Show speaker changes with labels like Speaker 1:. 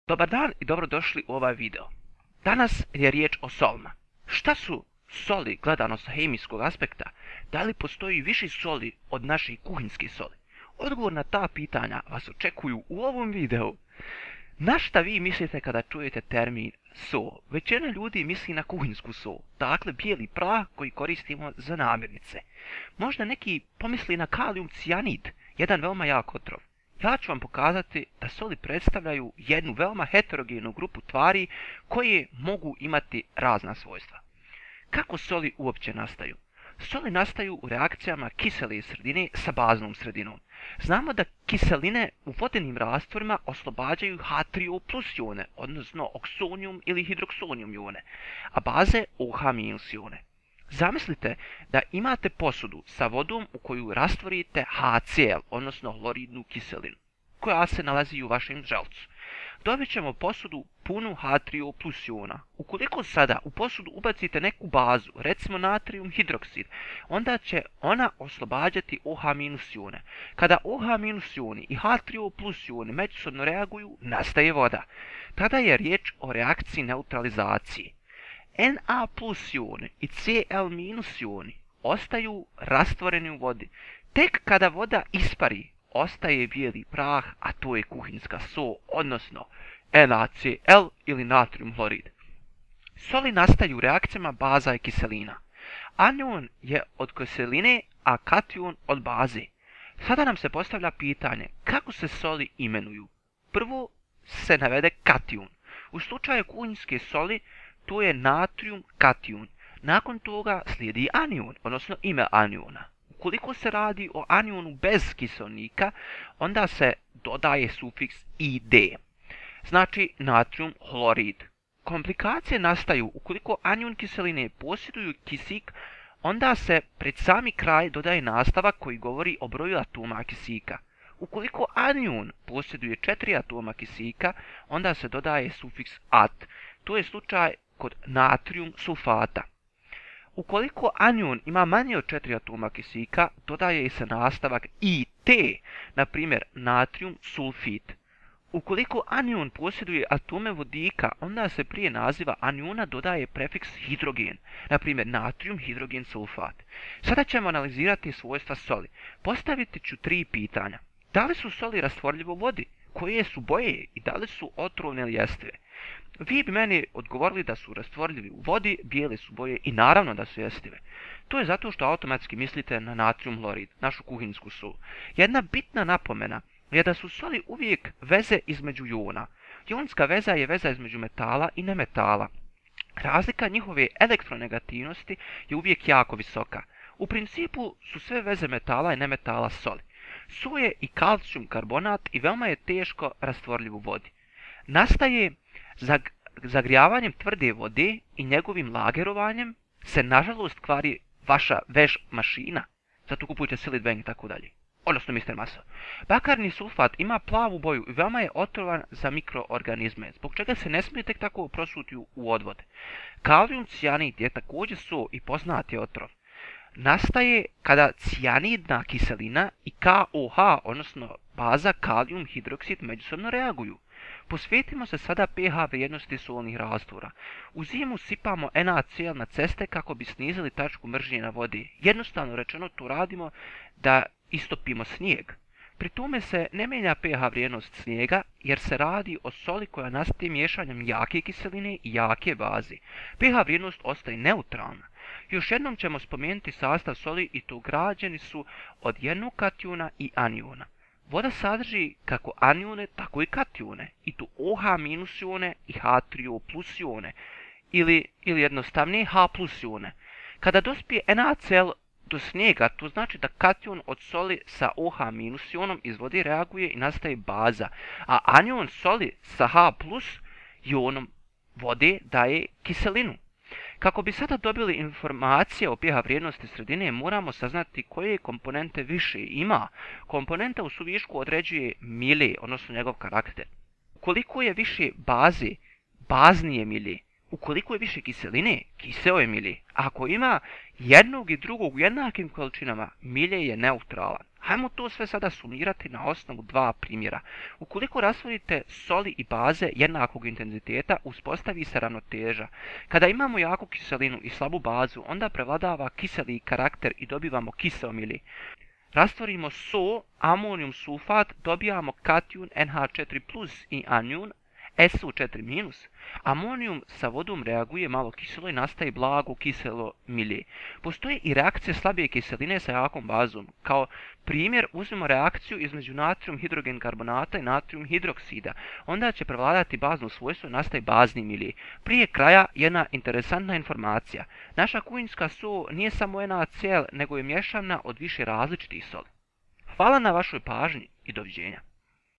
Speaker 1: Dobar dan i dobrodošli u ovaj video. Danas je riječ o solima. Šta su soli gledano sa hemijskog aspekta? Da li postoji više soli od naših kuhinjskih soli? Odgovor na ta pitanja vas očekuju u ovom videu. Na šta vi mislite kada čujete termin sol? Većina ljudi misli na kuhinjsku sol, dakle bijeli prah koji koristimo za namirnice. Možda neki pomisli na kalijum cijanid, jedan veoma jak otrov. Ja ću vam pokazati da soli predstavljaju jednu veoma heterogenu grupu tvari koje mogu imati razna svojstva. Kako soli uopće nastaju? Soli nastaju u reakcijama kisele sredine sa baznom sredinom. Znamo da kiseline u vodenim rastvorima oslobađaju H3O plus ione, odnosno oksonijum ili hidroksonijum ione, a baze OH- ione. Zamislite da imate posudu sa vodom u koju rastvorite HCl, odnosno hloridnu kiselinu, koja se nalazi u vašem želucu. Dobit ćemo posudu punu H3O plus iona. Ukoliko sada u posudu ubacite neku bazu, recimo natrium hidroksid, onda će ona oslobađati OH- ione. Kada OH- ioni i H3O plus ioni međusobno reaguju, nastaje voda. Tada je riječ o reakciji neutralizacije. Na plus ioni i Cl minus ioni ostaju rastvoreni u vodi. Tek kada voda ispari, ostaje bijeli prah, a to je kuhinjska sol, odnosno NaCl ili natrium hlorid. Soli nastaju reakcijama baza i kiselina. Anion je od kiseline, a kation od baze. Sada nam se postavlja pitanje kako se soli imenuju. Prvo se navede kation. U slučaju kuhinjske soli to je natrium kation. Nakon toga slijedi anion, odnosno ime aniona. Ukoliko se radi o anionu bez kiselnika, onda se dodaje sufiks id. Znači natrium hlorid. Komplikacije nastaju ukoliko anion kiseline posjeduju kisik, onda se pred sami kraj dodaje nastavak koji govori o broju atoma kisika. Ukoliko anion posjeduje 4 atoma kisika, onda se dodaje sufiks at. To je slučaj kod natrium sulfata. Ukoliko anion ima manje od 4 atoma kisika, dodaje se nastavak it, na primjer natrium sulfit. Ukoliko anion posjeduje atome vodika, onda se prije naziva aniona dodaje prefiks hidrogen, na primjer natrium hidrogen sulfat. Sada ćemo analizirati svojstva soli. Postaviti ću 3 pitanja. Da li su soli rastvorljive u vodi? Koje su boje i da li su otrovne ili jestive? Vi bi meni odgovorili da su rastvorljivi u vodi, bijele su boje i naravno da su jestive. To je zato što automatski mislite na natrium hlorid, našu kuhinjsku sol. Jedna bitna napomena je da su soli uvijek veze između iona. Ionska veza je veza između metala i nemetala. Razlika njihove elektronegativnosti je uvijek jako visoka. U principu su sve veze metala i nemetala soli. Sol je i kalcijum karbonat i veoma je teško rastvorljiv u vodi. Nastaje zagrijavanjem tvrde vode i njegovim lagerovanjem se nažalost kvari vaša veš mašina. Zato kupujte Silid Bang i tako dalje. Odnosno Mr. Muscle. Bakarni sulfat ima plavu boju i veoma je otrovan za mikroorganizme, zbog čega se ne smije tek tako prosuti u odvode. Kalijum cijanid je također sol i poznat je otrov. Nastaje kada cijanidna kiselina i KOH, odnosno baza kalijum hidroksid, međusobno reaguju. Posvetimo se sada pH vrijednosti solnih rastvora. U zimu sipamo NaCl na ceste kako bi snizili tačku mržnje na vodi. Jednostavno rečeno to radimo da istopimo snijeg. Pri tome se ne mijenja pH vrijednost snijega jer se radi o soli koja nastaje miješanjem jake kiseline i jake baze. pH vrijednost ostaje neutralna. Još jednom ćemo spomenuti sastav soli i to građeni su od jednog kationa i aniona. Voda sadrži kako anione, tako i katione, i to OH- ione i H3O plus ione, ili jednostavnije H plus ione. Kada dospije NaCl do snijega, to znači da kation od soli sa OH- ionom iz vode reaguje i nastaje baza, a anion soli sa H plus ionom vode daje kiselinu. Kako bi sada dobili informacije o pH vrijednosti sredine, moramo saznati koje komponente više ima. Komponenta u suvišku određuje milje, odnosno njegov karakter. Ukoliko je više baze, bazni je milje. Ukoliko je više kiseline, kiseo je milje. Ako ima jednog i drugog u jednakim količinama, milje je neutralan. Hajmo to sve sada sumirati na osnovu dva primjera. Ukoliko rasvodite soli i baze jednakog intenziteta, uspostavi se ravnoteža. Kada imamo jaku kiselinu i slabu bazu, onda prevladava kiseli karakter i dobivamo kiseomili. Rastvorimo so, amonijum sulfat, dobijamo kation NH4+, i anion SO4-. Amonijum sa vodom reaguje malo kiselo i nastaje blago kiselo milje. Postoje i reakcije slabije kiseline sa jakom bazom. Kao primjer uzmemo reakciju između natrium hidrogen karbonata i natrium hidroksida. Onda će prevladati bazno svojstvo i nastaje bazni milje. Prije kraja jedna interesantna informacija. Naša kuhinjska so nije samo NaCl, nego je mješavina od više različitih soli. Hvala na vašoj pažnji i doviđenja.